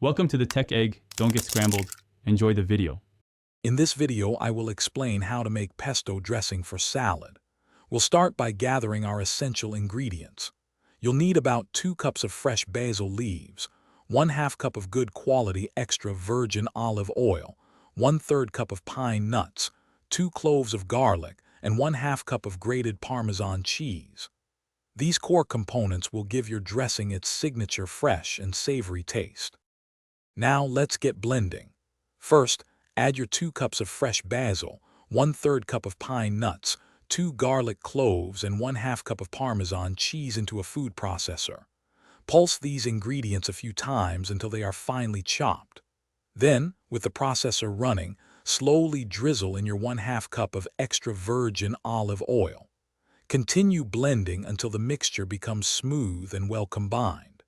Welcome to the Tech Egg. Don't get scrambled. Enjoy the video. In this video, I will explain how to make pesto dressing for salad. We'll start by gathering our essential ingredients. You'll need about 2 cups of fresh basil leaves, 1/2 cup of good quality extra virgin olive oil, 1/3 cup of pine nuts, 2 cloves of garlic, and 1/2 cup of grated Parmesan cheese. These core components will give your dressing its signature fresh and savory taste. Now let's get blending. First, add your 2 cups of fresh basil, 1/3 cup of pine nuts, 2 garlic cloves, and 1/2 cup of Parmesan cheese into a food processor. Pulse these ingredients a few times until they are finely chopped. Then, with the processor running, slowly drizzle in your 1/2 cup of extra virgin olive oil. Continue blending until the mixture becomes smooth and well combined.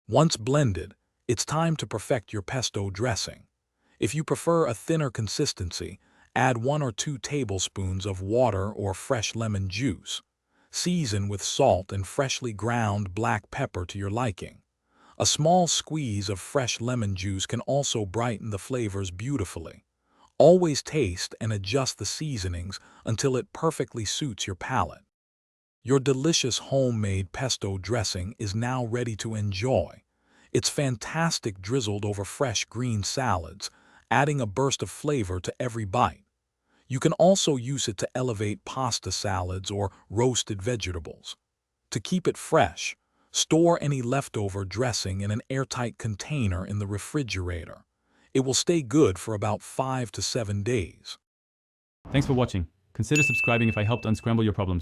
Once blended, it's time to perfect your pesto dressing. If you prefer a thinner consistency, add 1 or 2 tablespoons of water or fresh lemon juice. Season with salt and freshly ground black pepper to your liking. A small squeeze of fresh lemon juice can also brighten the flavors beautifully. Always taste and adjust the seasonings until it perfectly suits your palate. Your delicious homemade pesto dressing is now ready to enjoy. It's fantastic drizzled over fresh green salads, adding a burst of flavor to every bite. You can also use it to elevate pasta salads or roasted vegetables. To keep it fresh, store any leftover dressing in an airtight container in the refrigerator. It will stay good for about 5 to 7 days. Thanks for watching. Consider subscribing if I helped unscramble your problems.